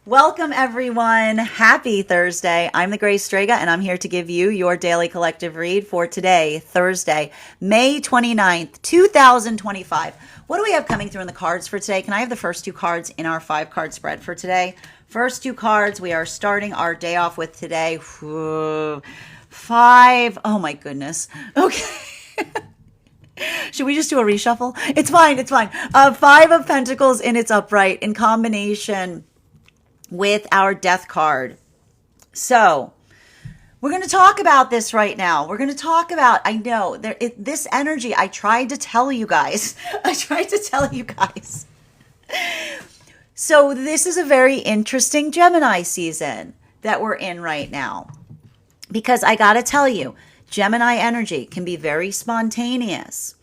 Welcome, everyone. Happy Thursday. I'm the Grace Strega, and I'm here to give you your daily collective read for today, Thursday, May 29th, 2025. What do we have coming through in the cards for today? Can I have the first two cards in our 5-card spread for today? First two cards, we are starting our day off with today. Five. Oh, my goodness. Okay. Should we just do a reshuffle? It's fine. It's fine. Five of Pentacles in its upright in combination with our death card. So we're going to talk about this right now. We're going to talk about, I know, this energy, I tried to tell you guys. So this is a very interesting Gemini season that we're in right now. Because I got to tell you, Gemini energy can be very spontaneous.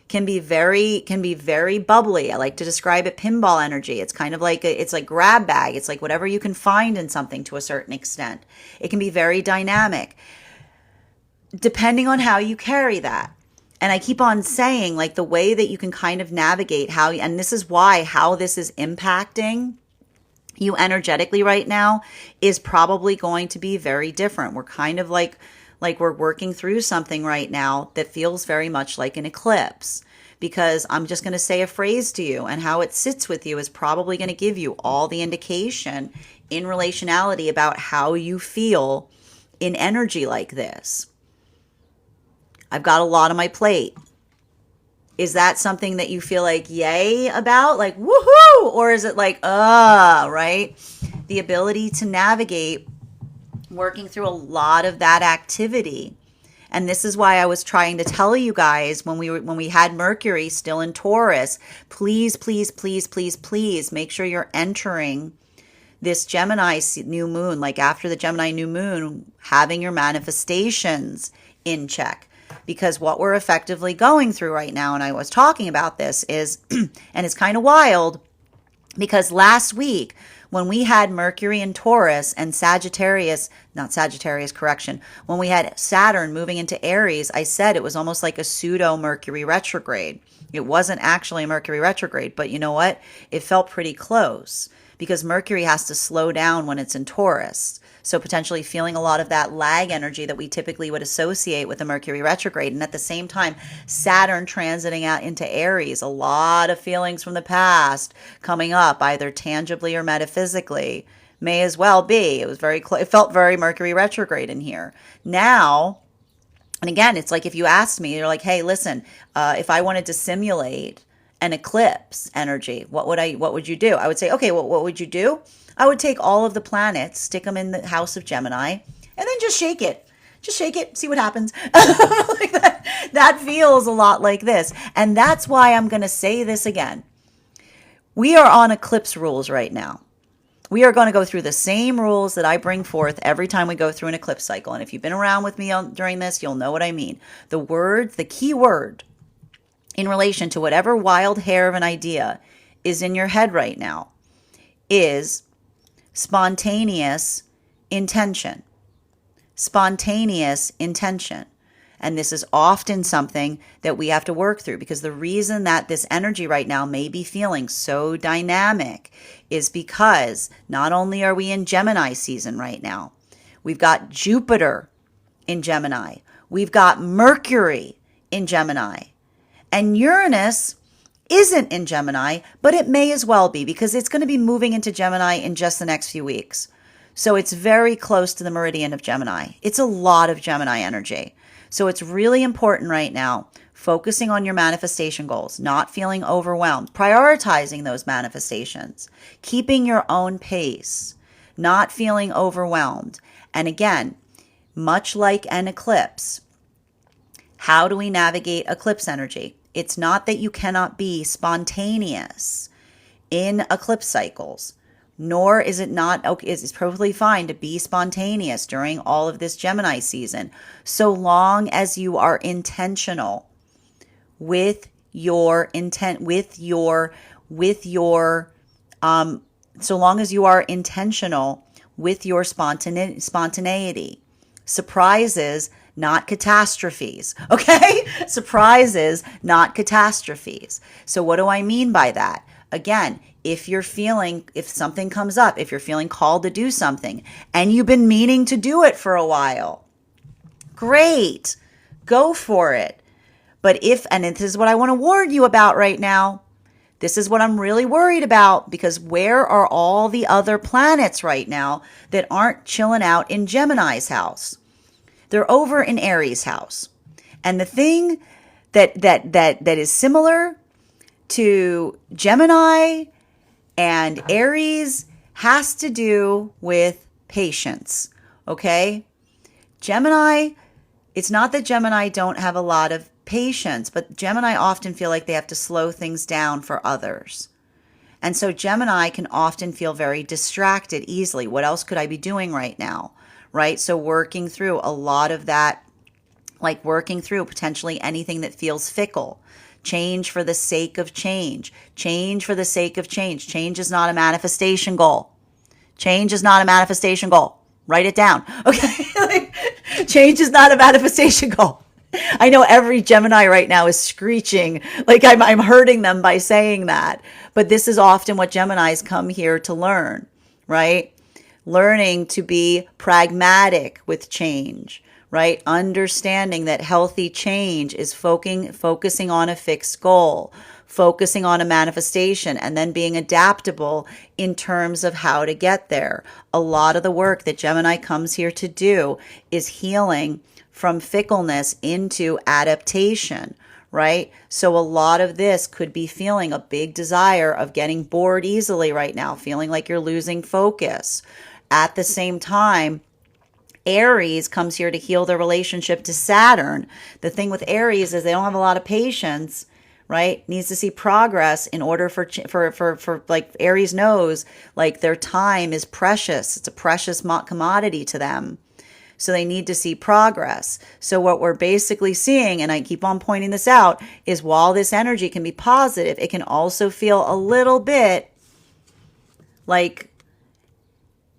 Can be very bubbly. I like to describe it pinball energy. It's kind of like it's like grab bag. It's like whatever you can find in something to a certain extent. It can be very dynamic depending on how you carry that. And I keep on saying, like, the way that you can kind of navigate how, and this is why how this is impacting you energetically right now is probably going to be very different. We're kind of like we're working through something right now that feels very much like an eclipse, because I'm just going to say a phrase to you, and how it sits with you is probably going to give you all the indication in relationality about how you feel in energy like this. I've got a lot on my plate. Is that something that you feel like yay about, like woohoo, or is it like right? The ability to navigate working through a lot of that activity. And this is why I was trying to tell you guys when we had Mercury still in Taurus, please make sure you're entering this Gemini new moon, like after the Gemini new moon, having your manifestations in check. Because what we're effectively going through right now, and I was talking about this, is, and it's kind of wild, because last week, when we had Mercury in Taurus and when we had Saturn moving into Aries, I said it was almost like a pseudo Mercury retrograde. It wasn't actually a Mercury retrograde, but you know what? It felt pretty close, because Mercury has to slow down when it's in Taurus. So potentially feeling a lot of that lag energy that we typically would associate with a Mercury retrograde. And at the same time, Saturn transiting out into Aries, a lot of feelings from the past coming up, either tangibly or metaphysically. May as well be. It was very it felt very Mercury retrograde in here. Now, and again, it's like if you asked me, you're like, hey, listen, if I wanted to simulate an eclipse energy, what would you do? I would say, okay, well, what would you do? I would take all of the planets, stick them in the house of Gemini, and then just shake it. Just shake it, see what happens. Like that feels a lot like this. And that's why I'm going to say this again. We are on eclipse rules right now. We are going to go through the same rules that I bring forth every time we go through an eclipse cycle. And if you've been around with me during this, you'll know what I mean. The key word in relation to whatever wild hair of an idea is in your head right now is spontaneous intention. Spontaneous intention. And this is often something that we have to work through, because the reason that this energy right now may be feeling so dynamic is because not only are we in Gemini season right now, we've got Jupiter in Gemini, we've got Mercury in Gemini, and Uranus isn't in Gemini, but it may as well be, because it's going to be moving into Gemini in just the next few weeks. So it's very close to the meridian of Gemini. It's a lot of Gemini energy. So it's really important right now, focusing on your manifestation goals, not feeling overwhelmed, prioritizing those manifestations, keeping your own pace, not feeling overwhelmed. And again, much like an eclipse, how do we navigate eclipse energy? It's not that you cannot be spontaneous in eclipse cycles, nor is it not okay. It's perfectly fine to be spontaneous during all of this Gemini season, so long as you are intentional with your intent, so long as you are intentional with your spontaneity. Surprises, not catastrophes. Okay? Surprises, not catastrophes. So what do I mean by that? Again, if something comes up, if you're feeling called to do something and you've been meaning to do it for a while, great, go for it. And this is what I want to warn you about right now. This is what I'm really worried about, because where are all the other planets right now that aren't chilling out in Gemini's house? They're over in Aries' house. And the thing that is similar to Gemini and Aries has to do with patience. Okay? Gemini, it's not that Gemini don't have a lot of patience, but Gemini often feel like they have to slow things down for others. And so Gemini can often feel very distracted easily. What else could I be doing right now? Right? So working through a lot of that, like working through potentially anything that feels fickle. Change for the sake of change. Change for the sake of change. Change is not a manifestation goal. Change is not a manifestation goal. Write it down. Okay? Change is not a manifestation goal. I know every Gemini right now is screeching, like I'm hurting them by saying that. But this is often what Geminis come here to learn, right? Learning to be pragmatic with change, right? Understanding that healthy change is focusing on a fixed goal, focusing on a manifestation, and then being adaptable in terms of how to get there. A lot of the work that Gemini comes here to do is healing from fickleness into adaptation, right? So a lot of this could be feeling a big desire of getting bored easily right now, feeling like you're losing focus. At the same time, Aries comes here to heal their relationship to Saturn. The thing with Aries is they don't have a lot of patience, right? Needs to see progress in order for like Aries knows like their time is precious. It's a precious commodity to them. So they need to see progress. So what we're basically seeing, and I keep on pointing this out, is while this energy can be positive, it can also feel a little bit like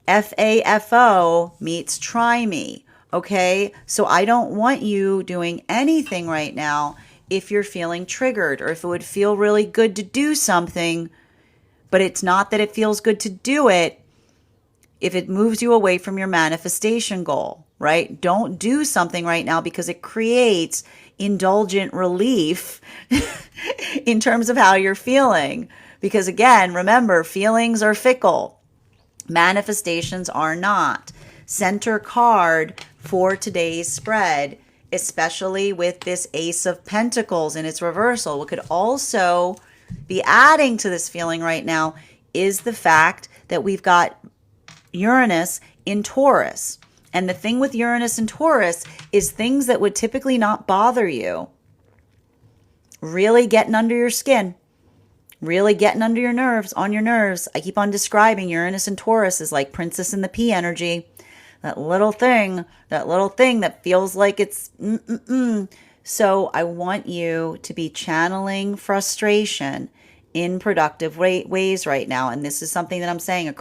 FAFO meets try me. Okay? So I don't want you doing anything right now if you're feeling triggered, or if it would feel really good to do something, but it's not that it feels good to do it, if it moves you away from your manifestation goal, right? Don't do something right now because it creates indulgent relief in terms of how you're feeling. Because again, remember, feelings are fickle. Manifestations are not. Center card for today's spread, especially with this Ace of Pentacles in its reversal, what could also be adding to this feeling right now is the fact that we've got Uranus in Taurus. And the thing with Uranus and Taurus is things that would typically not bother you really getting under your skin, really getting under your nerves, on your nerves. I keep on describing Uranus and Taurus as like Princess and the Pea energy. That little thing that feels like it's So I want you to be channeling frustration in productive ways right now. And this is something that I'm saying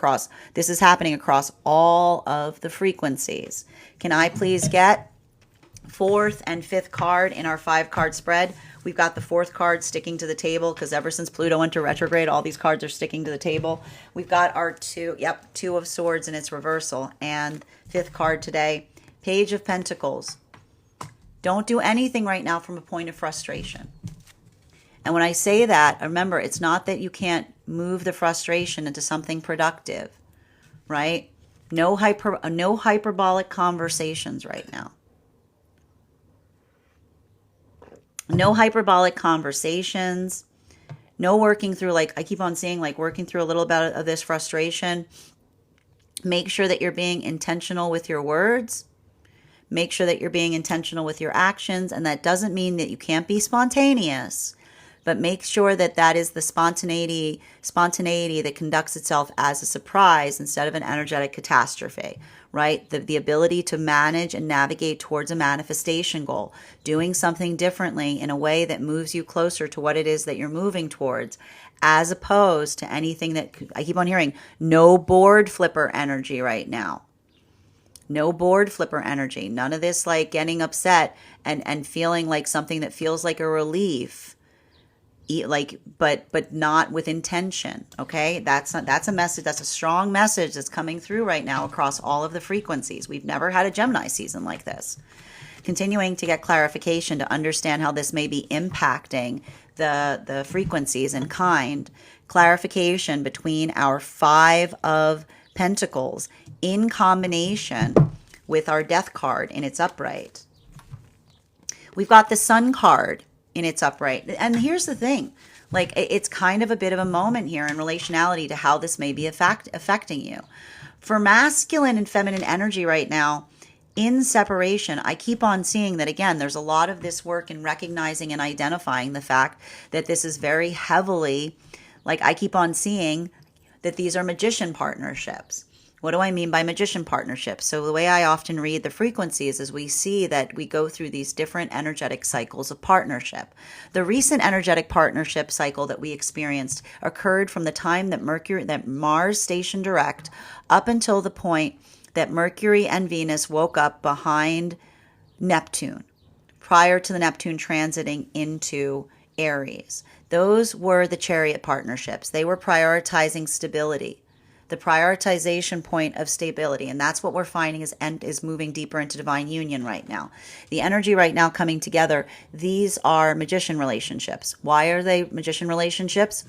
this is happening across all of the frequencies. Can I please get fourth and fifth card in our 5-card spread? We've got the fourth card sticking to the table because ever since Pluto went to retrograde, all these cards are sticking to the table. We've got our two of Swords in its reversal, and fifth card today, Page of Pentacles. Don't do anything right now from a point of frustration. And when I say that, remember, it's not that you can't move the frustration into something productive, right? No hyperbolic conversations right now. No hyperbolic conversations. No working through, like I keep on saying, like working through a little bit of this frustration. Make sure that you're being intentional with your words. Make sure that you're being intentional with your actions. And that doesn't mean that you can't be spontaneous. But make sure that that is the spontaneity that conducts itself as a surprise instead of an energetic catastrophe, right? The ability to manage and navigate towards a manifestation goal, doing something differently in a way that moves you closer to what it is that you're moving towards, as opposed to anything that I keep on hearing, no board flipper energy right now. No board flipper energy. None of this like getting upset and feeling like something that feels like a relief. but not with intention. Okay, that's a message, that's a strong message that's coming through right now across all of the frequencies. We've never had a Gemini season like this. Continuing to get clarification to understand how this may be impacting the frequencies and kind. Clarification between our Five of Pentacles in combination with our Death card in its upright. We've got the Sun card in its upright. And here's the thing, like, it's kind of a bit of a moment here in relationality to how this may be affecting you. For masculine and feminine energy right now, in separation, I keep on seeing that, again, there's a lot of this work in recognizing and identifying the fact that this is very heavily, like, I keep on seeing that these are magician partnerships. What do I mean by magician partnerships? So the way I often read the frequencies is we see that we go through these different energetic cycles of partnership. The recent energetic partnership cycle that we experienced occurred from the time that Mars stationed direct up until the point that Mercury and Venus woke up behind Neptune, prior to the Neptune transiting into Aries. Those were the chariot partnerships. They were prioritizing stability, the prioritization point of stability. And that's what we're finding is moving deeper into divine union right now. The energy right now coming together, these are magician relationships. Why are they magician relationships?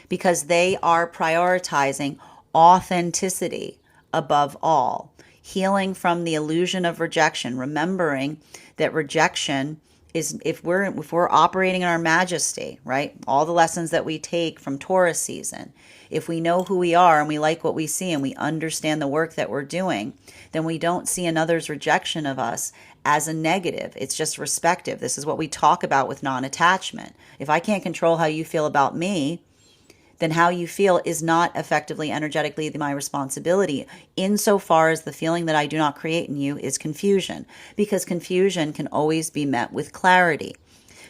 Because they are prioritizing authenticity above all, healing from the illusion of rejection, remembering that rejection is, if we're operating in our majesty, right? All the lessons that we take from Taurus season, if we know who we are and we like what we see and we understand the work that we're doing, then we don't see another's rejection of us as a negative. It's just respective. This is what we talk about with non-attachment. If I can't control how you feel about me, then how you feel is not effectively energetically my responsibility, insofar as the feeling that I do not create in you is confusion, because confusion can always be met with clarity.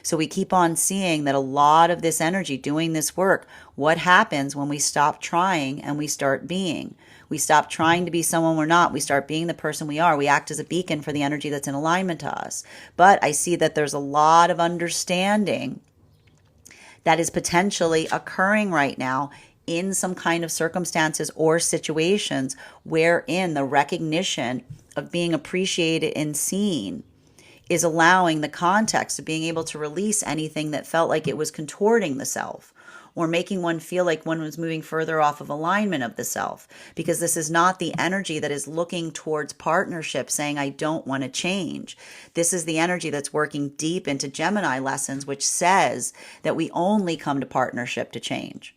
So we keep on seeing that a lot of this energy doing this work, what happens when we stop trying and we start being? We stop trying to be someone we're not. We start being the person we are. We act as a beacon for the energy that's in alignment to us. But I see that there's a lot of understanding that is potentially occurring right now in some kind of circumstances or situations wherein the recognition of being appreciated and seen is allowing the context of being able to release anything that felt like it was contorting the self or making one feel like one was moving further off of alignment of the self, because this is not the energy that is looking towards partnership saying, I don't want to change. This is the energy that's working deep into Gemini lessons, which says that we only come to partnership to change.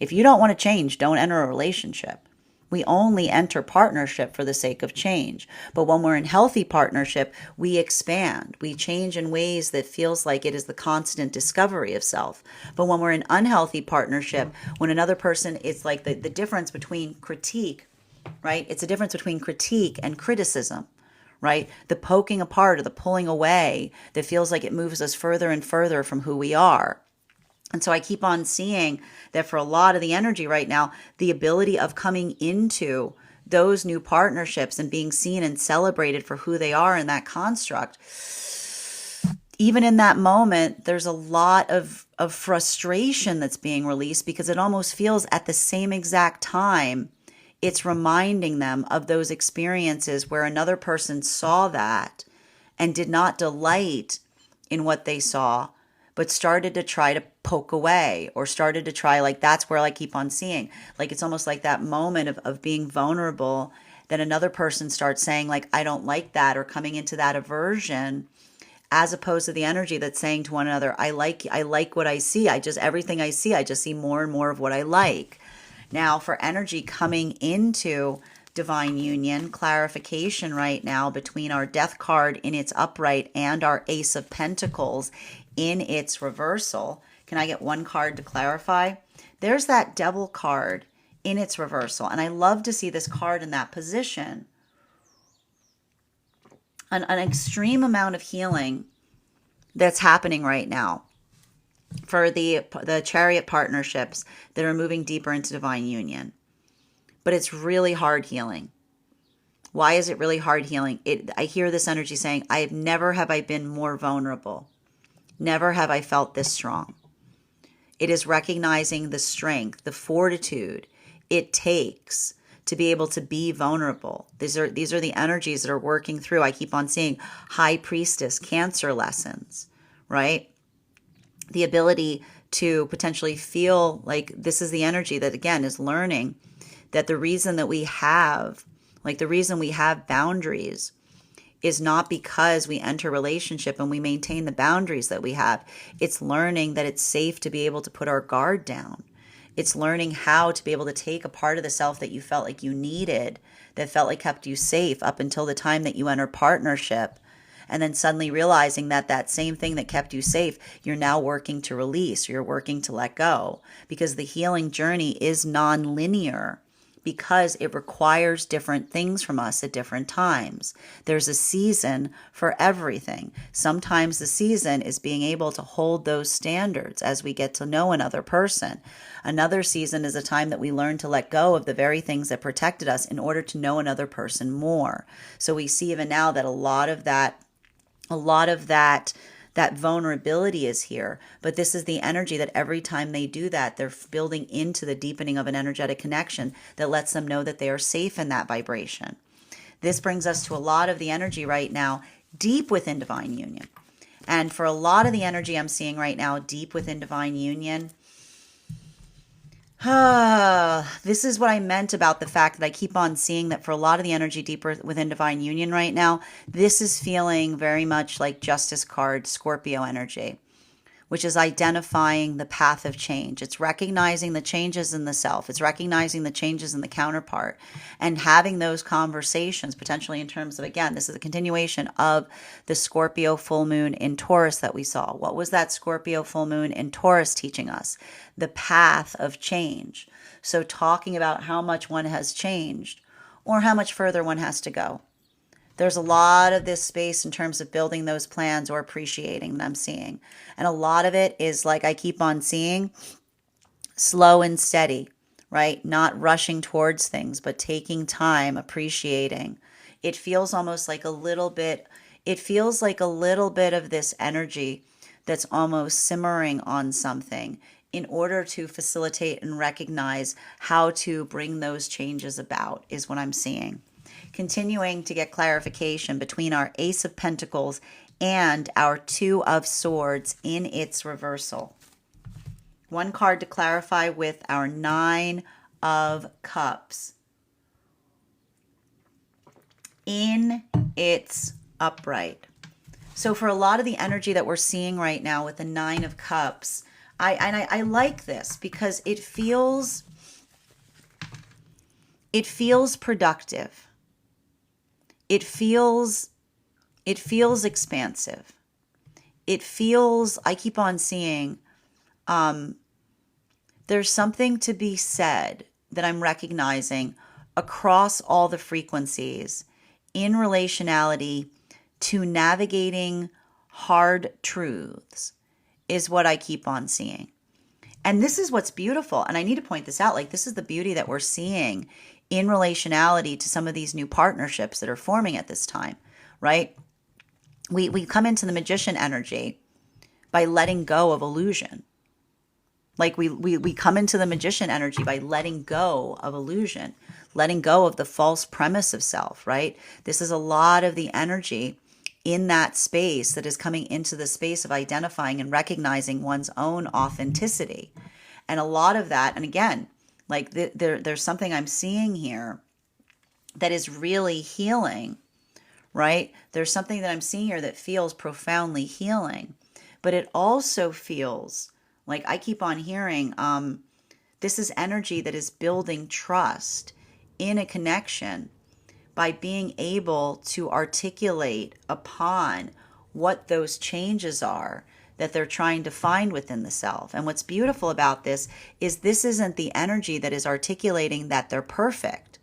If you don't want to change, don't enter a relationship. We only enter partnership for the sake of change. But when we're in healthy partnership, we expand. We change in ways that feels like it is the constant discovery of self. But when we're in unhealthy partnership, when another person, it's like the difference between critique, right? It's a difference between critique and criticism, right? The poking apart or the pulling away that feels like it moves us further and further from who we are. And so I keep on seeing that for a lot of the energy right now, the ability of coming into those new partnerships and being seen and celebrated for who they are in that construct, even in that moment, there's a lot of frustration that's being released, because it almost feels at the same exact time it's reminding them of those experiences where another person saw that and did not delight in what they saw, but started to try to poke away or started to try, like, that's where I keep on seeing, like, it's almost like that moment of being vulnerable that another person starts saying, like, I don't like that, or coming into that aversion, as opposed to the energy that's saying to one another, I like what I see. Everything I see, I just see more and more of what I like. Now, for energy coming into divine union, clarification right now between our Death card in its upright and our Ace of Pentacles in its reversal. Can I get one card to clarify? There's that Devil card in its reversal. And I love to see this card in that position. An extreme amount of healing that's happening right now for the chariot partnerships that are moving deeper into divine union. But it's really hard healing. Why is it really hard healing? I hear this energy saying, never have I been more vulnerable. Never have I felt this strong. It is recognizing the strength, the fortitude it takes to be able to be vulnerable. These are the energies that are working through. I keep on seeing high priestess, Cancer lessons, right? The ability to potentially feel like this is the energy that, again, is learning that the reason that we have, like the reason we have boundaries is not because we enter a relationship and we maintain the boundaries that we have. It's learning that it's safe to be able to put our guard down. It's learning how to be able to take a part of the self that you felt like you needed, that felt like kept you safe up until the time that you enter partnership, and then suddenly realizing that that same thing that kept you safe, you're now working to release, you're working to let go, because the healing journey is non-linear, because it requires different things from us at different times. There's a season for everything. Sometimes the season is being able to hold those standards as we get to know another person. Another season is a time that we learn to let go of the very things that protected us in order to know another person more. So we see even now that a lot of that vulnerability is here, but this is the energy that every time they do that, they're building into the deepening of an energetic connection that lets them know that they are safe in that vibration. This brings us to a lot of the energy right now deep within divine union. And for a lot of the energy I'm seeing right now deep within divine union, this is what I meant about the fact that I keep on seeing that for a lot of the energy deeper within divine union right now, this is feeling very much like Justice card Scorpio energy, which is identifying the path of change. It's recognizing the changes in the self. It's recognizing the changes in the counterpart and having those conversations, potentially in terms of, again, this is a continuation of the Scorpio full moon in Taurus that we saw. What was that Scorpio full moon in Taurus teaching us? The path of change. So talking about how much one has changed or how much further one has to go. There's a lot of this space in terms of building those plans or appreciating that I'm seeing. And a lot of it is, like I keep on seeing, slow and steady, right? Not rushing towards things, but taking time, appreciating. It feels almost like it feels like a little bit of this energy that's almost simmering on something in order to facilitate and recognize how to bring those changes about, is what I'm seeing. Continuing to get clarification between our Ace of Pentacles and our Two of Swords in its reversal. One card to clarify with our Nine of Cups in its upright. So for a lot of the energy that we're seeing right now with the Nine of Cups, I like this because it feels productive. It feels expansive. It feels, I keep on seeing, there's something to be said that I'm recognizing across all the frequencies in relationality to navigating hard truths, is what I keep on seeing. And this is what's beautiful. And I need to point this out. Like, this is the beauty that we're seeing in relationality to some of these new partnerships that are forming at this time, right? We come into the magician energy by letting go of illusion. Like we come into the magician energy by letting go of illusion, letting go of the false premise of self, right? This is a lot of the energy in that space that is coming into the space of identifying and recognizing one's own authenticity. And a lot of that, and again, like there's something I'm seeing here that is really healing, right? There's something that I'm seeing here that feels profoundly healing, but it also feels like, I keep on hearing, this is energy that is building trust in a connection by being able to articulate upon what those changes are that they're trying to find within the self. And what's beautiful about this isn't the energy that is articulating that they're perfect,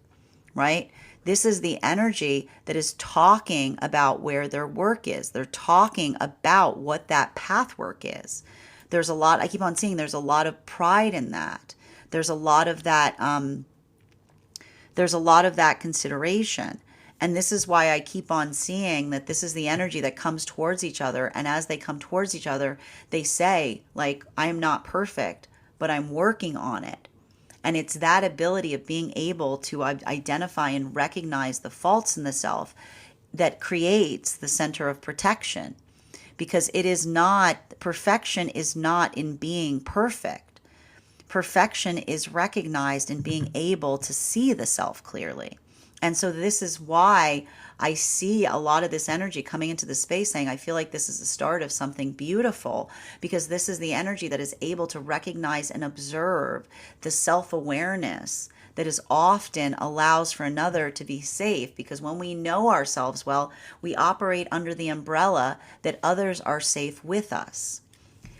right? This is the energy that is talking about where their work is. They're talking about what that path work is. There's a lot, I keep on seeing, there's a lot of pride in that. There's a lot of that, consideration. And this is why I keep on seeing that this is the energy that comes towards each other. And as they come towards each other, they say, like, I am not perfect, but I'm working on it. And it's that ability of being able to identify and recognize the faults in the self that creates the center of protection. Because it is not, perfection is not in being perfect. Perfection is recognized in being able to see the self clearly. And so this is why I see a lot of this energy coming into the space saying, I feel like this is the start of something beautiful, because this is the energy that is able to recognize and observe the self-awareness that is often allows for another to be safe. Because when we know ourselves well, we operate under the umbrella that others are safe with us.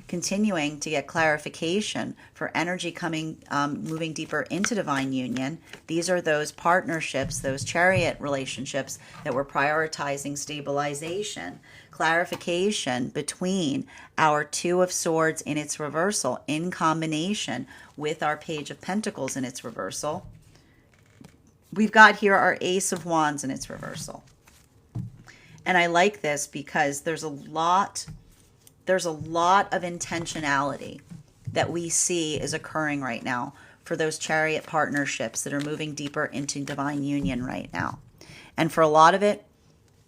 Continuing to get clarification for energy coming, moving deeper into divine union. These are those partnerships, those chariot relationships that we're prioritizing stabilization. Clarification between our Two of Swords in its reversal in combination with our Page of Pentacles in its reversal. We've got here our Ace of Wands in its reversal. And I like this because there's a lot of intentionality that we see is occurring right now for those chariot partnerships that are moving deeper into divine union right now. And for a lot of it,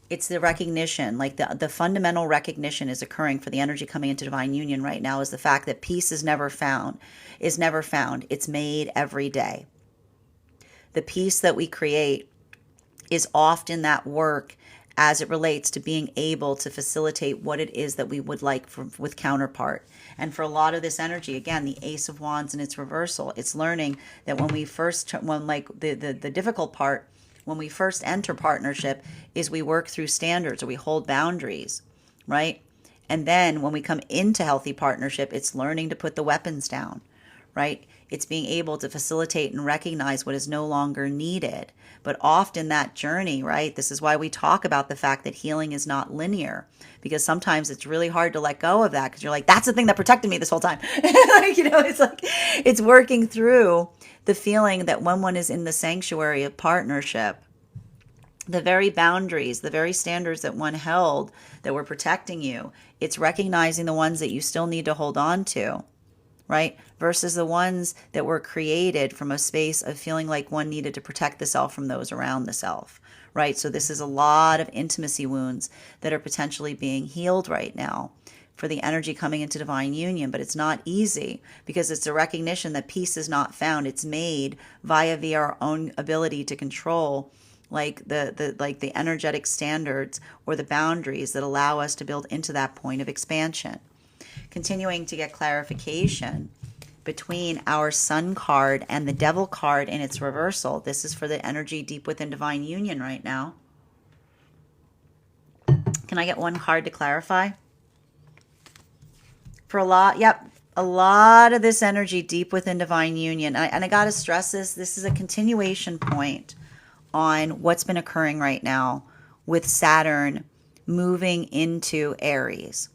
it's the recognition, like the fundamental recognition is occurring for the energy coming into divine union right now, is the fact that peace is never found. It's made every day. The peace that we create is often that work as it relates to being able to facilitate what it is that we would like with counterpart. And for a lot of this energy, again, the Ace of Wands in its reversal, it's learning that when we first, the difficult part, when we first enter partnership is we work through standards or we hold boundaries, right? And then when we come into healthy partnership, it's learning to put the weapons down, right? It's being able to facilitate and recognize what is no longer needed. But often that journey, right? This is why we talk about the fact that healing is not linear, because sometimes it's really hard to let go of that because you're like, that's the thing that protected me this whole time. It's like, it's working through the feeling that when one is in the sanctuary of partnership, the very boundaries, the very standards that one held that were protecting you, it's recognizing the ones that you still need to hold on to, right? Versus the ones that were created from a space of feeling like one needed to protect the self from those around the self, right? So this is a lot of intimacy wounds that are potentially being healed right now for the energy coming into divine union. But it's not easy because it's a recognition that peace is not found. It's made via our own ability to control like the energetic standards or the boundaries that allow us to build into that point of expansion. Continuing to get clarification between our Sun card and the Devil card in its reversal. This is for the energy deep within divine union right now. Can I get one card to clarify? For a lot of this energy deep within divine union. And I got to stress this is a continuation point on what's been occurring right now with Saturn moving into Aries.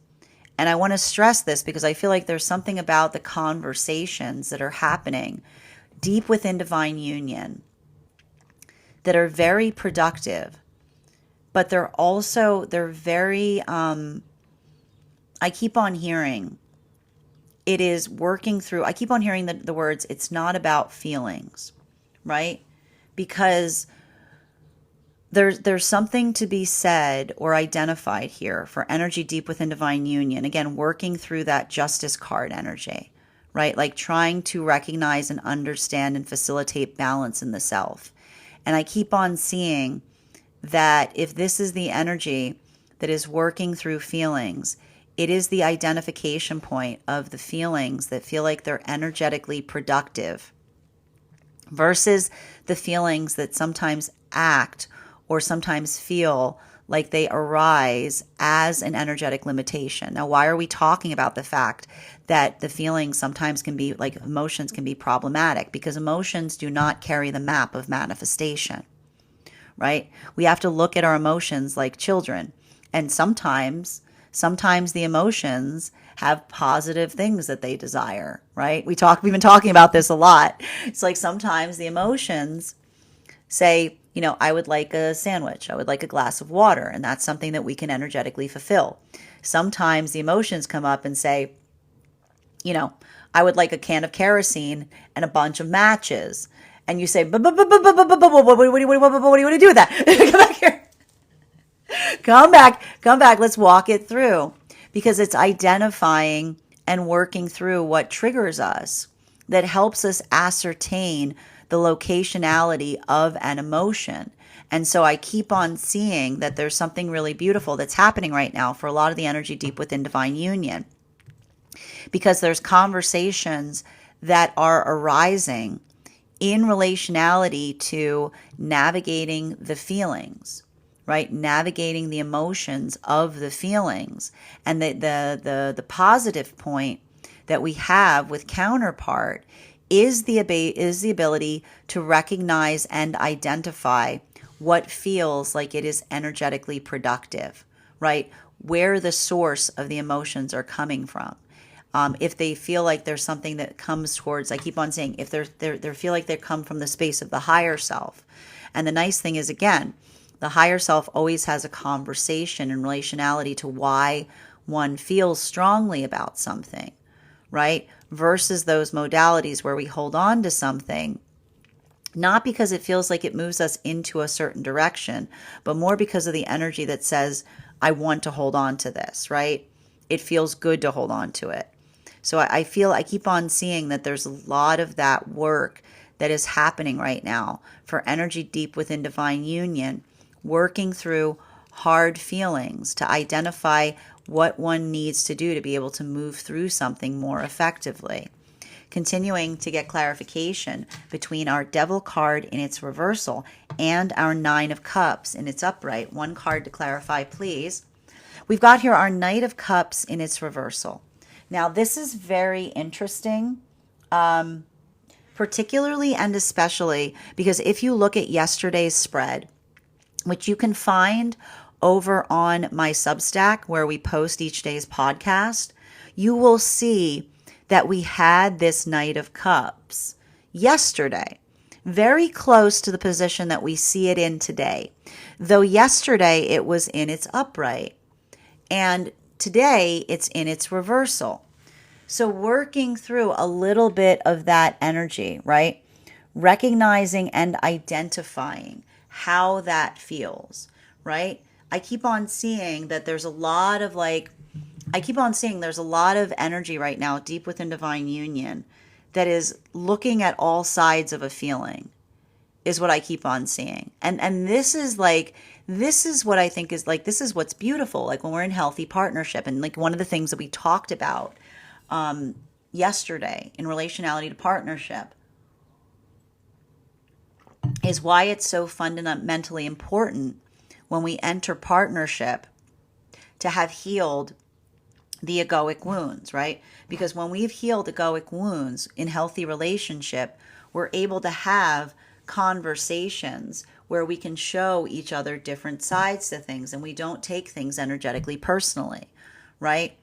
And I want to stress this because I feel like there's something about the conversations that are happening deep within divine union that are very productive, but they're very, I keep on hearing, it is working through, I keep on hearing the words, it's not about feelings, right? Because there's something to be said or identified here for energy deep within divine union. Again, working through that Justice card energy, right? Like trying to recognize and understand and facilitate balance in the self. And I keep on seeing that if this is the energy that is working through feelings, it is the identification point of the feelings that feel like they're energetically productive versus the feelings that sometimes act or sometimes feel like they arise as an energetic limitation. Now, why are we talking about the fact that the feelings sometimes can be, like emotions can be problematic? Because emotions do not carry the map of manifestation, right? We have to look at our emotions like children. And sometimes the emotions have positive things that they desire, right? We've been talking about this a lot. It's like sometimes the emotions say, I would like a sandwich. I would like a glass of water. And that's something that we can energetically fulfill. Sometimes the emotions come up and say, you know, I would like a can of kerosene and a bunch of matches. And you say, what do you do with that? Come back here. Come back. Let's walk it through because it's identifying and working through what triggers us that helps us ascertain the locationality of an emotion. And so I keep on seeing that there's something really beautiful that's happening right now for a lot of the energy deep within divine union because there's conversations that are arising in relationality to navigating the feelings, right? Navigating the emotions of the feelings. And the positive point that we have with counterpart is the ability to recognize and identify what feels like it is energetically productive, right? Where the source of the emotions are coming from. If they feel like there's something that comes towards, I keep on saying, if they feel like they come from the space of the higher self. And the nice thing is, again, the higher self always has a conversation in relationality to why one feels strongly about something, right? Versus those modalities where we hold on to something, not because it feels like it moves us into a certain direction, but more because of the energy that says, I want to hold on to this, right? It feels good to hold on to it. So I keep on seeing that there's a lot of that work that is happening right now for energy deep within divine union, working through hard feelings to identify what one needs to do to be able to move through something more effectively. Continuing to get clarification between our Devil card in its reversal and our Nine of Cups in its upright. One card to clarify, please. We've got here our Knight of Cups in its reversal. Now, this is very interesting, particularly and especially because if you look at yesterday's spread, which you can find over on my Substack where we post each day's podcast, you will see that we had this Knight of Cups yesterday, very close to the position that we see it in today. Though yesterday it was in its upright, and today it's in its reversal. So working through a little bit of that energy, right? Recognizing and identifying how that feels, right? I keep on seeing that there's a lot of energy right now deep within divine union that is looking at all sides of a feeling is what I keep on seeing. And this is what I think is like, this is what's beautiful. Like when we're in healthy partnership, and like one of the things that we talked about yesterday in relationality to partnership is why it's so fundamentally important when we enter partnership to have healed the egoic wounds, right? Because when we've healed egoic wounds in healthy relationship, we're able to have conversations where we can show each other different sides to things and we don't take things energetically personally, right?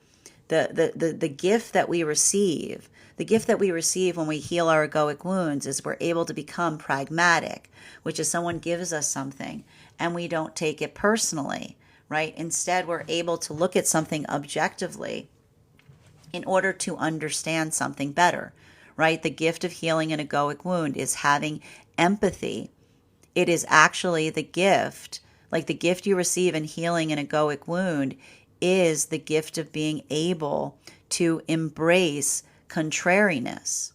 The gift that we receive, when we heal our egoic wounds is we're able to become pragmatic, which is someone gives us something and we don't take it personally, right? Instead, we're able to look at something objectively in order to understand something better, right? The gift of healing an egoic wound is having empathy. It is actually the gift, like the gift you receive in healing an egoic wound is the gift of being able to embrace contrariness.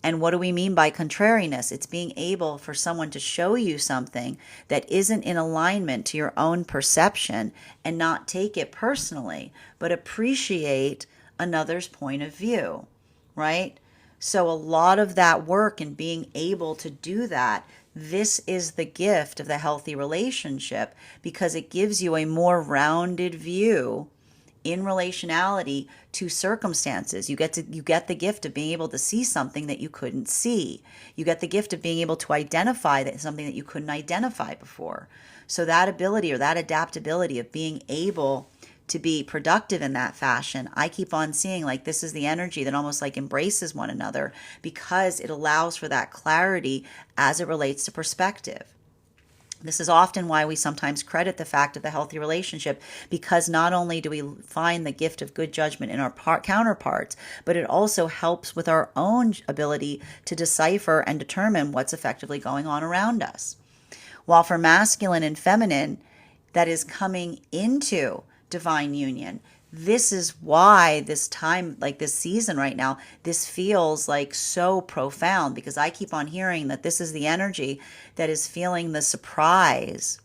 And what do we mean by contrariness? It's being able for someone to show you something that isn't in alignment to your own perception and not take it personally, but appreciate another's point of view, right? So a lot of that work and being able to do that, this is the gift of the healthy relationship because it gives you a more rounded view in relationality to circumstances. You get the gift of being able to see something that you couldn't see. You get the gift of being able to identify that something that you couldn't identify before. So that ability or that adaptability of being able to be productive in that fashion, I keep on seeing like this is the energy that almost like embraces one another because it allows for that clarity as it relates to perspective. This is often why we sometimes credit the fact of the healthy relationship, because not only do we find the gift of good judgment in our counterparts, but it also helps with our own ability to decipher and determine what's effectively going on around us. While for masculine and feminine, that is coming into divine union, this is why this time, like this season right now, this feels like so profound, because I keep on hearing that this is the energy that is feeling the surprise.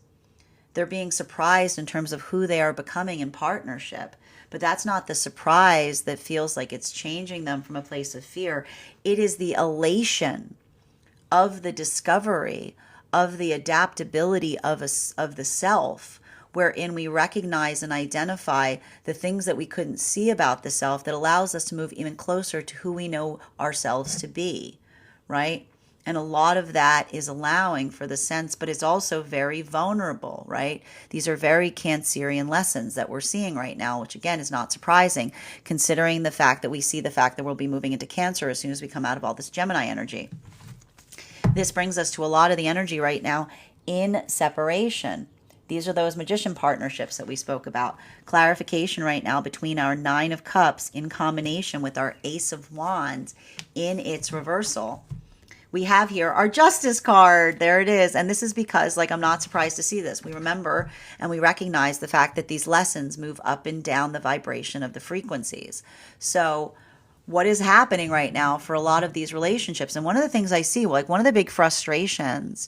They're being surprised in terms of who they are becoming in partnership. But that's not the surprise that feels like it's changing them from a place of fear. It is the elation of the discovery of the adaptability of the self, wherein we recognize and identify the things that we couldn't see about the self, that allows us to move even closer to who we know ourselves to be, right? And a lot of that is allowing for the sense, but it's also very vulnerable, right? These are very Cancerian lessons that we're seeing right now, which again is not surprising, considering the fact that we see the fact that we'll be moving into Cancer as soon as we come out of all this Gemini energy. This brings us to a lot of the energy right now in separation. These are those magician partnerships that we spoke about. Clarification right now between our Nine of Cups in combination with our Ace of Wands in its reversal. We have here our Justice card. There it is. And this is because, like, I'm not surprised to see this. We remember and we recognize the fact that these lessons move up and down the vibration of the frequencies. So what is happening right now for a lot of these relationships? And one of the things I see, like one of the big frustrations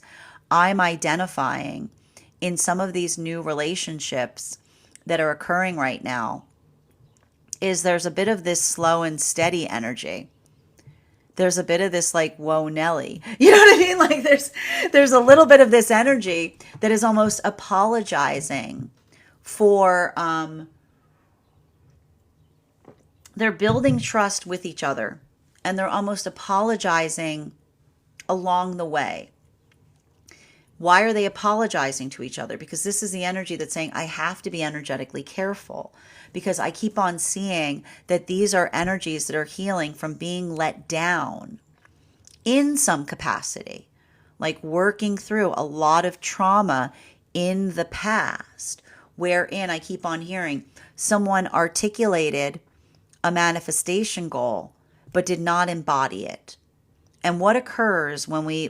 I'm identifying in some of these new relationships that are occurring right now, is there's a bit of this slow and steady energy. There's a bit of this like, whoa, Nelly. You know what I mean? Like there's a little bit of this energy that is almost apologizing for, they're building trust with each other and they're almost apologizing along the way. Why are they apologizing to each other? Because this is the energy that's saying, I have to be energetically careful, because I keep on seeing that these are energies that are healing from being let down in some capacity, like working through a lot of trauma in the past, wherein I keep on hearing someone articulated a manifestation goal, but did not embody it. And what occurs when we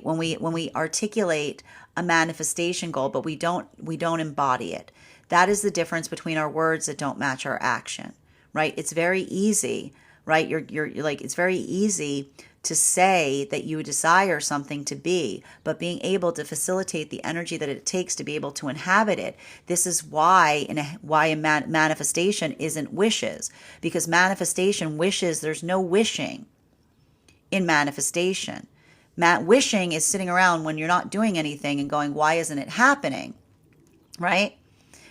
articulate a manifestation goal, but we don't embody it? That is the difference between our words that don't match our action, right? It's very easy, right? You're like, it's very easy to say that you desire something to be, but being able to facilitate the energy that it takes to be able to inhabit it. This is why manifestation isn't wishes, because manifestation wishes, there's no wishing in manifestation. Wishing is sitting around when you're not doing anything and going, why isn't it happening? Right?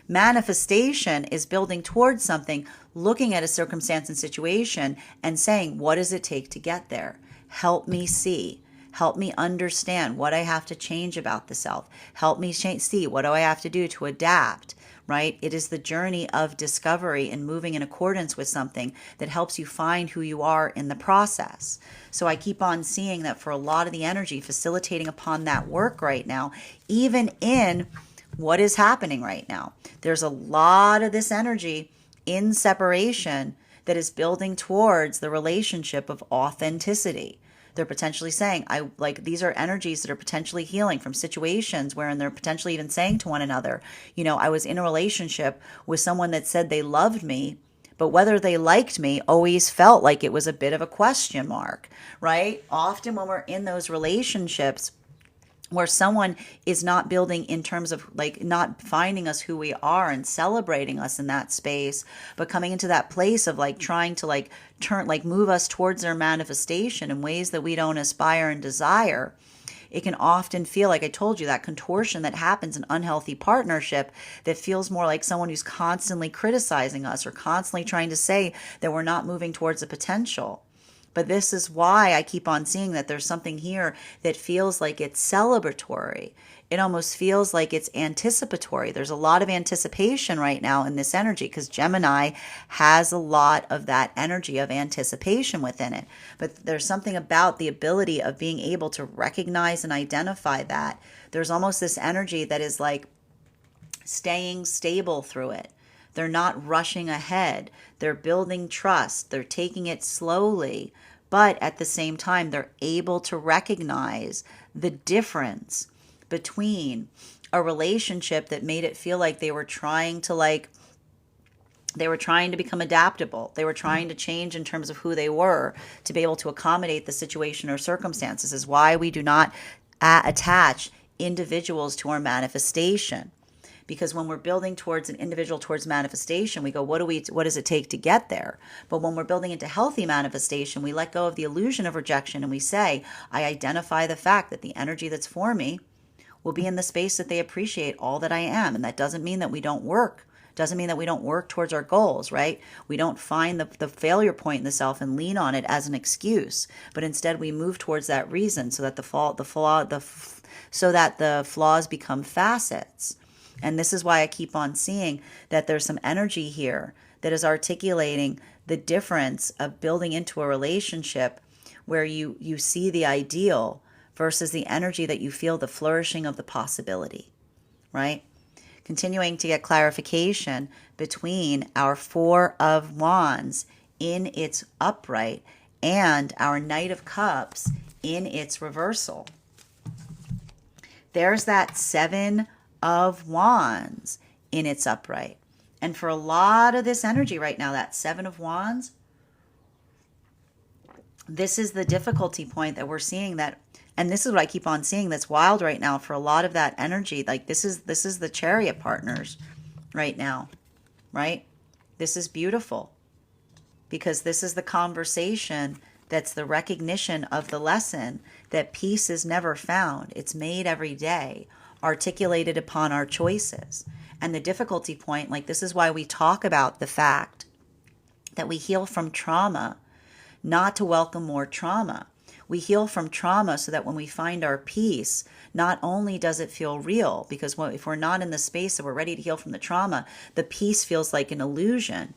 Manifestation is building towards something, looking at a circumstance and situation and saying, what does it take to get there? Help me see. Help me understand what I have to change about the self. Help me see what do I have to do to adapt, right? It is the journey of discovery and moving in accordance with something that helps you find who you are in the process. So I keep on seeing that for a lot of the energy facilitating upon that work right now, even in what is happening right now. There's a lot of this energy in separation that is building towards the relationship of authenticity. They're potentially saying, these are energies that are potentially healing from situations wherein they're potentially even saying to one another, I was in a relationship with someone that said they loved me, but whether they liked me always felt like it was a bit of a question mark, right? Often when we're in those relationships where someone is not building in terms of not finding us who we are and celebrating us in that space, but coming into that place of trying to move us towards their manifestation in ways that we don't aspire and desire, it can often feel like, I told you, that contortion that happens in unhealthy partnership that feels more like someone who's constantly criticizing us or constantly trying to say that we're not moving towards a potential. But this is why I keep on seeing that there's something here that feels like it's celebratory. It almost feels like it's anticipatory. There's a lot of anticipation right now in this energy because Gemini has a lot of that energy of anticipation within it. But there's something about the ability of being able to recognize and identify that. There's almost this energy that is like staying stable through it. They're not rushing ahead. They're building trust. They're taking it slowly. But at the same time, they're able to recognize the difference between a relationship that made it feel like they were trying to become adaptable. They were trying to change in terms of who they were to be able to accommodate the situation or circumstances. Is why we do not attach individuals to our manifestation. Because when we're building towards an individual, towards manifestation, we go, what does it take to get there? But when we're building into healthy manifestation, we let go of the illusion of rejection and we say, I identify the fact that the energy that's for me will be in the space that they appreciate all that I am. And that doesn't mean that we don't work. Doesn't mean that we don't work towards our goals, right? We don't find the failure point in the self and lean on it as an excuse, but instead we move towards that reason so that the flaws become facets. And this is why I keep on seeing that there's some energy here that is articulating the difference of building into a relationship where you see the ideal versus the energy that you feel the flourishing of the possibility, right? Continuing to get clarification between our Four of Wands in its upright and our Knight of Cups in its reversal. There's that Seven of Wands in its upright. And for a lot of this energy right now, that Seven of Wands, this is the difficulty point that we're seeing that, and this is what I keep on seeing that's wild right now for a lot of that energy. Like this is the Chariot partners right now, right? This is beautiful because this is the conversation that's the recognition of the lesson that peace is never found. It's made every day, articulated upon our choices. And the difficulty point, like this is why we talk about the fact that we heal from trauma, not to welcome more trauma. We heal from trauma so that when we find our peace, not only does it feel real, because if we're not in the space that we're ready to heal from the trauma, the peace feels like an illusion.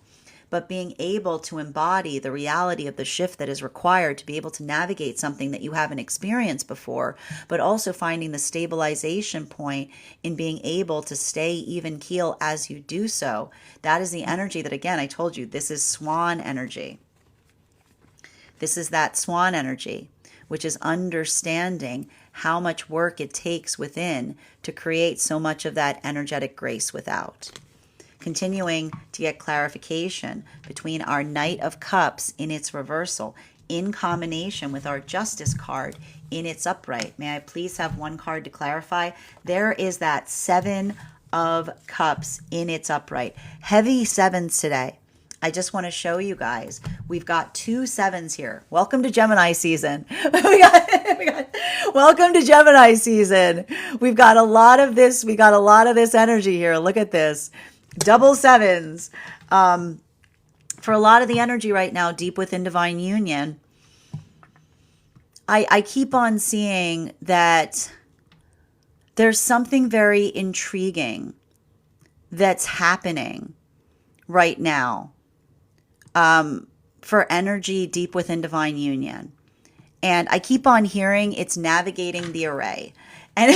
But being able to embody the reality of the shift that is required to be able to navigate something that you haven't experienced before, but also finding the stabilization point in being able to stay even keel as you do so, that is the energy that, again, I told you, this is swan energy. This is that swan energy, which is understanding how much work it takes within to create so much of that energetic grace without. Continuing to get clarification between our Knight of Cups in its reversal in combination with our Justice card in its upright. May I please have one card to clarify? There is that Seven of Cups in its upright. Heavy sevens today. I just want to show you guys. We've got 2 sevens here. Welcome to Gemini season. Welcome to Gemini season. We've got a lot of this. We got a lot of this energy here. Look at this. Double sevens. For a lot of the energy right now, deep within divine union, I keep on seeing that there's something very intriguing that's happening right now for energy deep within divine union. And I keep on hearing it's navigating the array. And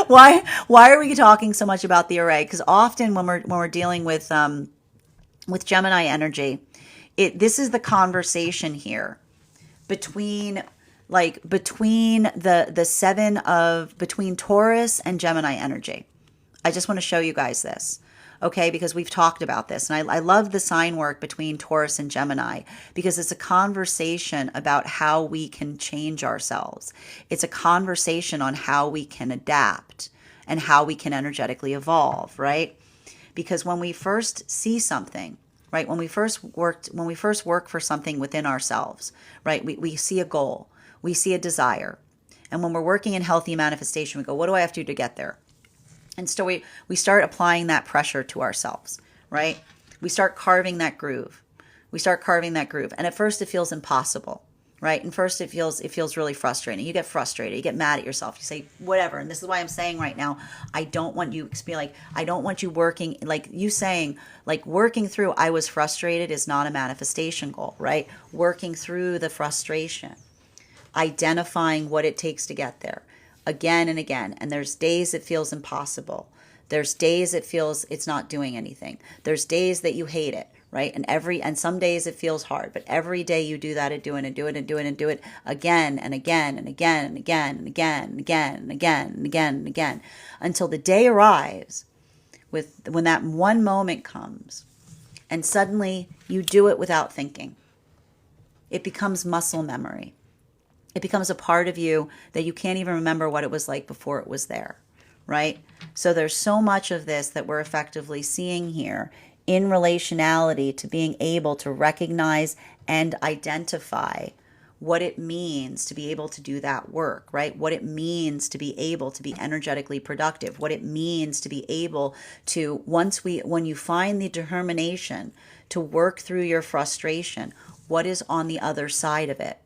why are we talking so much about the array? Because often when we're dealing with Gemini energy, this is the conversation here between the seven of between Taurus and Gemini energy. I just want to show you guys this. Okay, because we've talked about this. And I love the sign work between Taurus and Gemini because it's a conversation about how we can change ourselves. It's a conversation on how we can adapt and how we can energetically evolve, right? Because when we first see something, right, when we first work for something within ourselves, right, we see a goal, we see a desire. And when we're working in healthy manifestation, we go, what do I have to do to get there? And so we start applying that pressure to ourselves, right? We start carving that groove. We start carving that groove. And at first it feels impossible, right? And first it feels really frustrating. You get frustrated, you get mad at yourself. You say whatever. And this is why I'm saying right now, I don't want you to be like, I don't want you working like you saying like working through I was frustrated is not a manifestation goal, right? Working through the frustration, identifying what it takes to get there again and again. And there's days it feels impossible. There's days it feels it's not doing anything. There's days that you hate it, right? And some days it feels hard, but every day you do that and do it and do it and do it and do it again and again and again and again and again and again and again and again and again until the day arrives when that one moment comes and suddenly you do it without thinking. It becomes muscle memory. It becomes a part of you that you can't even remember what it was like before it was there, right? So there's so much of this that we're effectively seeing here in relationality to being able to recognize and identify what it means to be able to do that work, right? What it means to be able to be energetically productive, what it means to be able to, when you find the determination to work through your frustration, what is on the other side of it?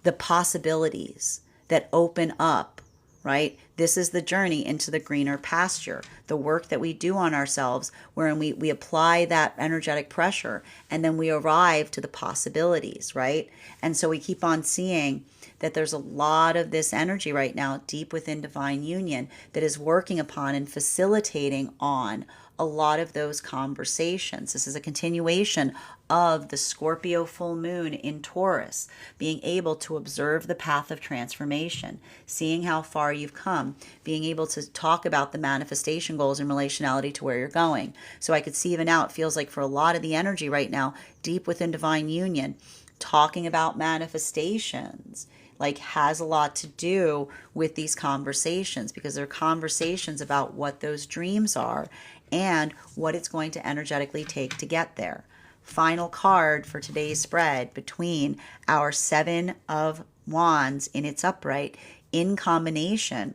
The possibilities that open up, right? This is the journey into the greener pasture, the work that we do on ourselves, wherein we apply that energetic pressure and then we arrive to the possibilities, right? And so we keep on seeing that there's a lot of this energy right now deep within divine union that is working upon and facilitating on a lot of those conversations. This is a continuation of the Scorpio full moon in Taurus, being able to observe the path of transformation, seeing how far you've come, being able to talk about the manifestation goals in relationality to where you're going. So I could see even now, it feels like for a lot of the energy right now, deep within divine union, talking about manifestations, like has a lot to do with these conversations because they're conversations about what those dreams are and what it's going to energetically take to get there. Final card for today's spread between our Seven of Wands in its upright in combination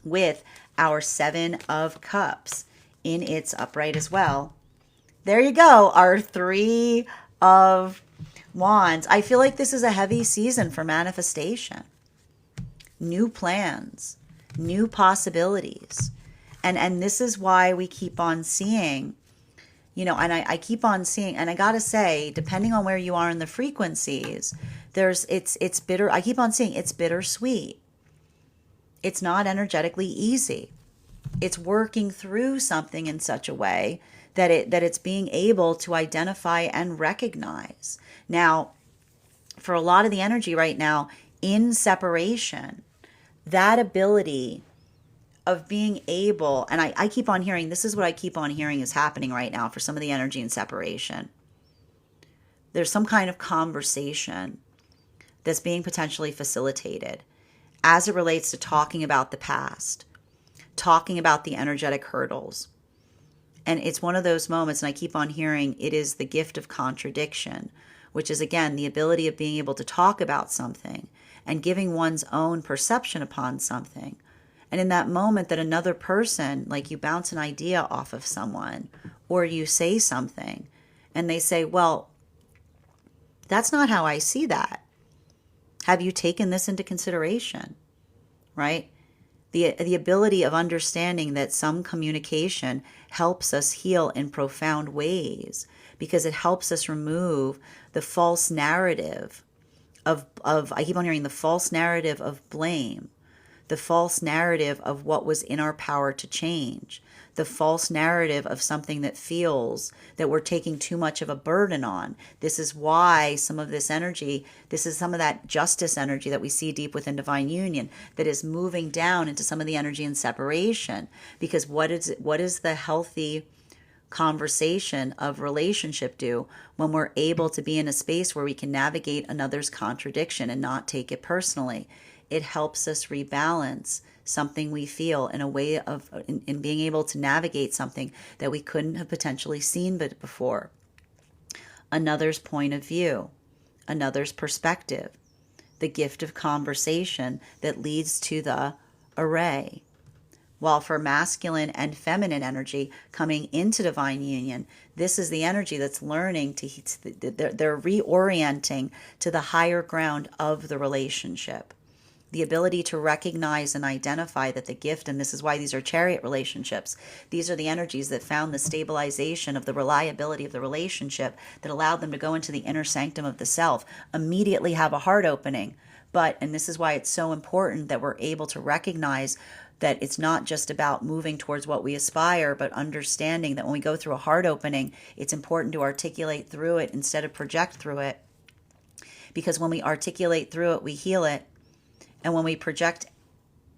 with our Seven of Cups in its upright as well. There you go, our Three of Wands. I feel like this is a heavy season for manifestation. New plans, new possibilities. And this is why we keep on seeing, and I keep on seeing, and I gotta say, depending on where you are in the frequencies, it's bitter. I keep on seeing it's bittersweet. It's not energetically easy. It's working through something in such a way that it's being able to identify and recognize. Now, for a lot of the energy right now in separation, that ability of being able, and I keep on hearing, this is what I keep on hearing is happening right now for some of the energy in separation. There's some kind of conversation that's being potentially facilitated as it relates to talking about the past, talking about the energetic hurdles. And it's one of those moments, and I keep on hearing it is the gift of contradiction, which is, again, the ability of being able to talk about something and giving one's own perception upon something. And in that moment that another person, like you bounce an idea off of someone or you say something and they say, well, that's not how I see that. Have you taken this into consideration? Right? The ability of understanding that some communication helps us heal in profound ways because it helps us remove the false narrative of I keep on hearing the false narrative of blame, the false narrative of what was in our power to change, the false narrative of something that feels that we're taking too much of a burden on. This is why some of this energy, this is some of that justice energy that we see deep within divine union that is moving down into some of the energy in separation. Because what is the healthy conversation of relationship do when we're able to be in a space where we can navigate another's contradiction and not take it personally? It helps us rebalance something we feel in a way of in being able to navigate something that we couldn't have potentially seen before. Another's point of view, another's perspective, the gift of conversation that leads to the array. While for masculine and feminine energy coming into divine union, this is the energy that's learning to, they're reorienting to the higher ground of the relationship. The ability to recognize and identify that the gift, and this is why these are chariot relationships, these are the energies that found the stabilization of the reliability of the relationship that allowed them to go into the inner sanctum of the self, immediately have a heart opening. But, and this is why it's so important that we're able to recognize that it's not just about moving towards what we aspire, but understanding that when we go through a heart opening, it's important to articulate through it instead of project through it. Because when we articulate through it, we heal it. And when we project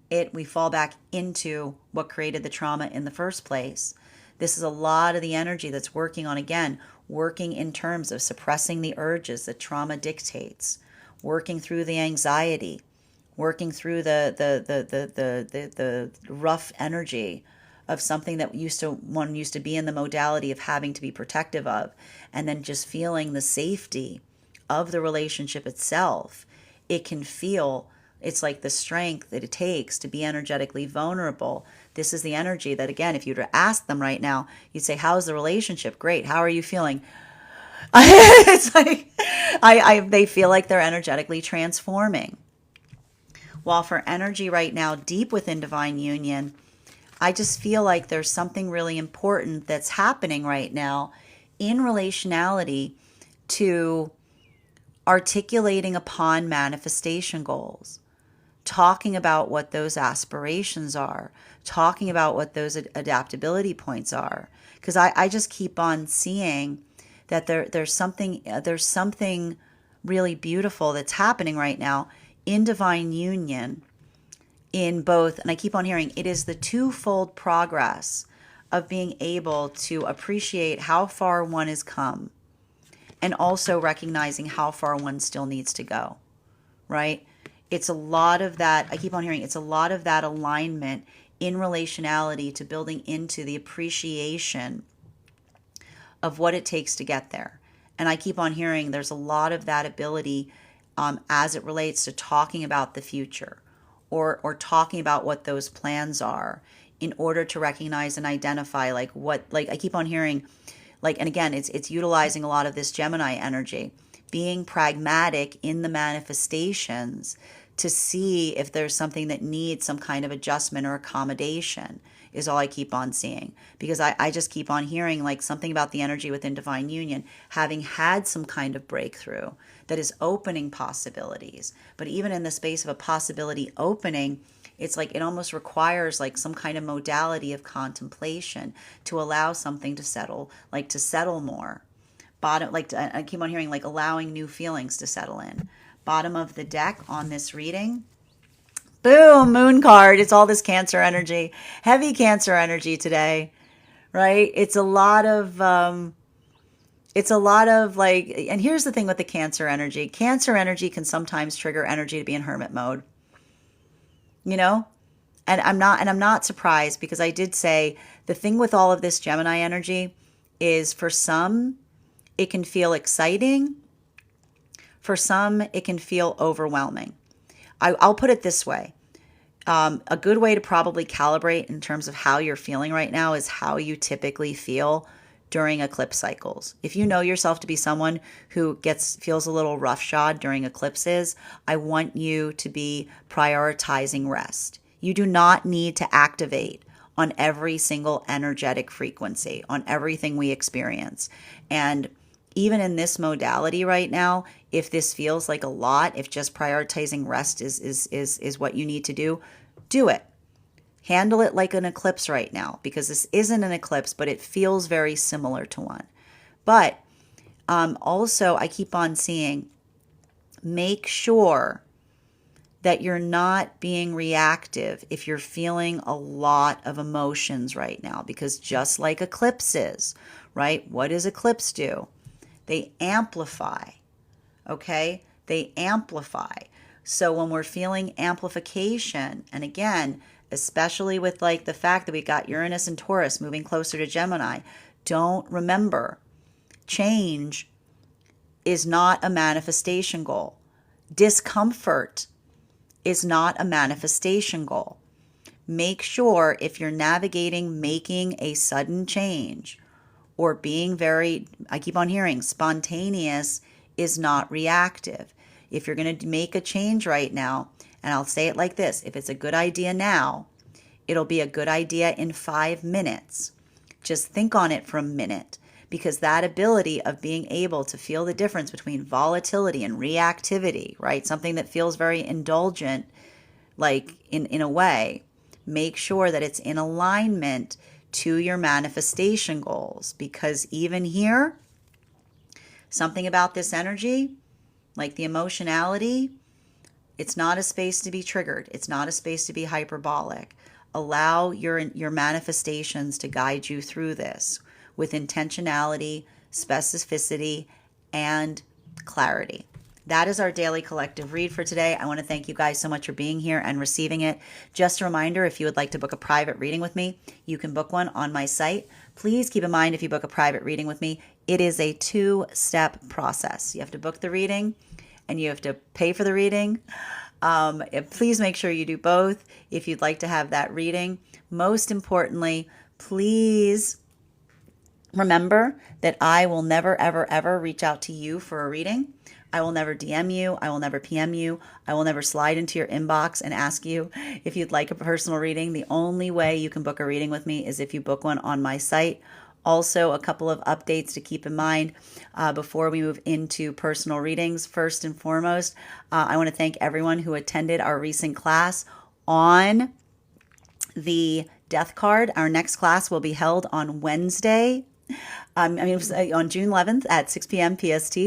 it, we fall back into what created the trauma in the first place. This is a lot of the energy that's working on, again, working in terms of suppressing the urges that trauma dictates, working through the anxiety, working through the rough energy of something that one used to be in the modality of having to be protective of, and then just feeling the safety of the relationship itself. It can feel, it's like the strength that it takes to be energetically vulnerable. This is the energy that, again, if you were to ask them right now, you'd say, how's the relationship? Great. How are you feeling? It's like they feel like they're energetically transforming. While for energy right now, deep within divine union, I just feel like there's something really important that's happening right now in relationality to articulating upon manifestation goals, talking about what those aspirations are, talking about what those adaptability points are. Because I just keep on seeing that there's something really beautiful that's happening right now in divine union in both, and I keep on hearing, it is the twofold progress of being able to appreciate how far one has come and also recognizing how far one still needs to go, right? It's a lot of that, I keep on hearing, it's a lot of that alignment in relationality to building into the appreciation of what it takes to get there. And I keep on hearing there's a lot of that ability as it relates to talking about the future or talking about what those plans are in order to recognize and identify like I keep on hearing, like, and again, it's utilizing a lot of this Gemini energy, being pragmatic in the manifestations to see if there's something that needs some kind of adjustment or accommodation is all I keep on seeing. Because I just keep on hearing like something about the energy within divine union, having had some kind of breakthrough that is opening possibilities. But even in the space of a possibility opening, it's like it almost requires like some kind of modality of contemplation to allow something to settle, like to settle more. I keep on hearing like allowing new feelings to settle in. Bottom of the deck on this reading, boom, moon card. It's all this Cancer energy, heavy Cancer energy today, right? It's a lot of like, and here's the thing with the Cancer energy. Cancer energy can sometimes trigger energy to be in hermit mode, you know? And I'm not surprised, because I did say the thing with all of this Gemini energy is for some, it can feel exciting. For some, it can feel overwhelming. I'll put it this way. A good way to probably calibrate in terms of how you're feeling right now is how you typically feel during eclipse cycles. If you know yourself to be someone who feels a little roughshod during eclipses, I want you to be prioritizing rest. You do not need to activate on every single energetic frequency, on everything we experience. And even in this modality right now, if this feels like a lot, if just prioritizing rest is what you need to do it. Handle it like an eclipse right now, because this isn't an eclipse, but it feels very similar to one. But also, I keep on seeing, make sure that you're not being reactive if you're feeling a lot of emotions right now, because just like eclipses, right? What does eclipse do? They amplify, okay? They amplify. So when we're feeling amplification, and again, especially with like the fact that we got Uranus and Taurus moving closer to Gemini, remember, change is not a manifestation goal. Discomfort is not a manifestation goal. Make sure if you're navigating making a sudden change or being very, I keep on hearing, spontaneous is not reactive. If you're going to make a change right now, and I'll say it like this, if it's a good idea now, it'll be a good idea in 5 minutes. Just think on it for a minute, because that ability of being able to feel the difference between volatility and reactivity, right? Something that feels very indulgent, like in a way, make sure that it's in alignment to your manifestation goals. Because even here, something about this energy, like the emotionality, it's not a space to be triggered. It's not a space to be hyperbolic. Allow your manifestations to guide you through this with intentionality, specificity, and clarity. That is our daily collective read for today. I want to thank you guys so much for being here and receiving it. Just a reminder, if you would like to book a private reading with me, you can book one on my site. Please keep in mind, if you book a private reading with me, it is a 2-step process. You have to book the reading and you have to pay for the reading. Please make sure you do both if you'd like to have that reading. Most importantly, please remember that I will never, ever, ever reach out to you for a reading. I will never DM you. I will never PM you. I will never slide into your inbox and ask you if you'd like a personal reading. The only way you can book a reading with me is if you book one on my site. Also, a couple of updates to keep in mind before we move into personal readings. First and foremost, I want to thank everyone who attended our recent class on the death card. Our next class will be held on Wednesday. On June 11th at 6 p.m. PST,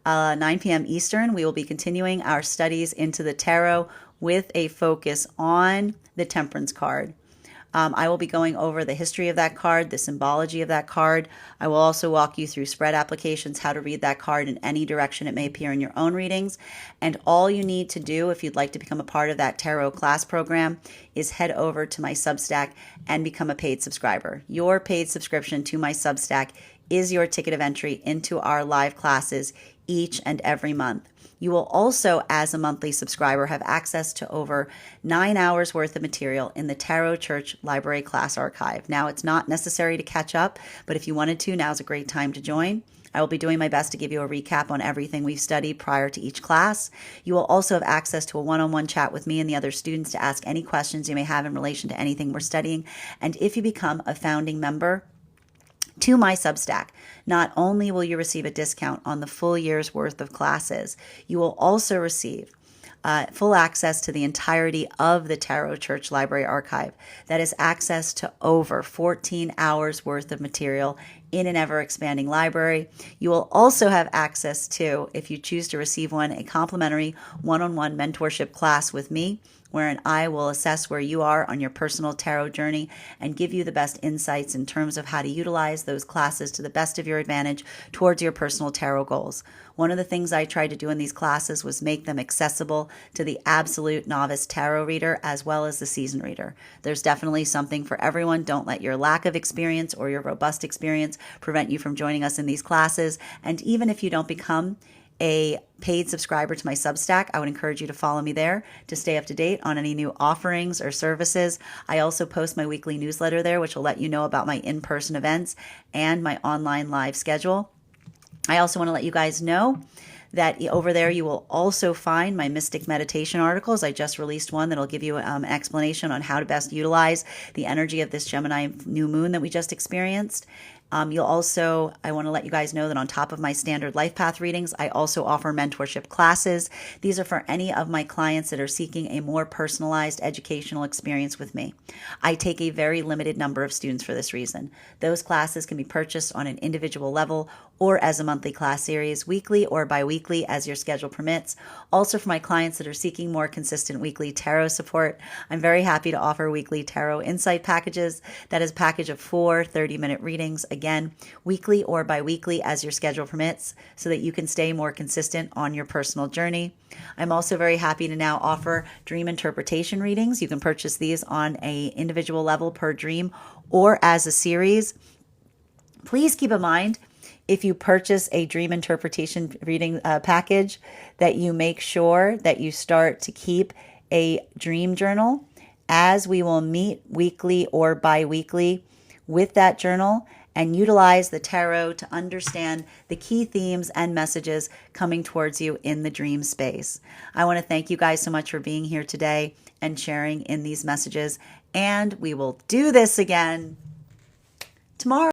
9 p.m. Eastern. We will be continuing our studies into the tarot with a focus on the Temperance card. I will be going over the history of that card, the symbology of that card. I will also walk you through spread applications, how to read that card in any direction it may appear in your own readings. And all you need to do if you'd like to become a part of that tarot class program is head over to my Substack and become a paid subscriber. Your paid subscription to my Substack is your ticket of entry into our live classes each and every month. You will also, as a monthly subscriber, have access to over 9 hours worth of material in the Tarot Church Library Class Archive. Now, it's not necessary to catch up, but if you wanted to, now's a great time to join. I will be doing my best to give you a recap on everything we've studied prior to each class. You will also have access to a one-on-one chat with me and the other students to ask any questions you may have in relation to anything we're studying. And if you become a founding member to my Substack, not only will you receive a discount on the full year's worth of classes, you will also receive full access to the entirety of the Tarot Church Library Archive. That is access to over 14 hours worth of material in an ever-expanding library. You will also have access to, if you choose to receive one, a complimentary one-on-one mentorship class with me, wherein I will assess where you are on your personal tarot journey and give you the best insights in terms of how to utilize those classes to the best of your advantage towards your personal tarot goals. One of the things I tried to do in these classes was make them accessible to the absolute novice tarot reader as well as the seasoned reader. There's definitely something for everyone. Don't let your lack of experience or your robust experience prevent you from joining us in these classes. And even if you don't become a paid subscriber to my Substack, I would encourage you to follow me there to stay up to date on any new offerings or services. I also post my weekly newsletter there, which will let you know about my in-person events and my online live schedule. I also want to let you guys know that over there you will also find my mystic meditation articles. I just released one that'll give you an explanation on how to best utilize the energy of this Gemini new moon that we just experienced. I want to let you guys know that on top of my standard life path readings, I also offer mentorship classes. These are for any of my clients that are seeking a more personalized educational experience with me. I take a very limited number of students for this reason. Those classes can be purchased on an individual level or as a monthly class series, weekly or bi-weekly as your schedule permits. Also, for my clients that are seeking more consistent weekly tarot support, I'm very happy to offer weekly tarot insight packages. That is a package of 4 30-minute readings, again, weekly or bi-weekly as your schedule permits, so that you can stay more consistent on your personal journey. I'm also very happy to now offer dream interpretation readings. You can purchase these on an individual level per dream or as a series. Please keep in mind, if you purchase a dream interpretation reading package, that you make sure that you start to keep a dream journal as we will meet weekly or bi-weekly with that journal and utilize the tarot to understand the key themes and messages coming towards you in the dream space. I want to thank you guys so much for being here today and sharing in these messages. And we will do this again tomorrow.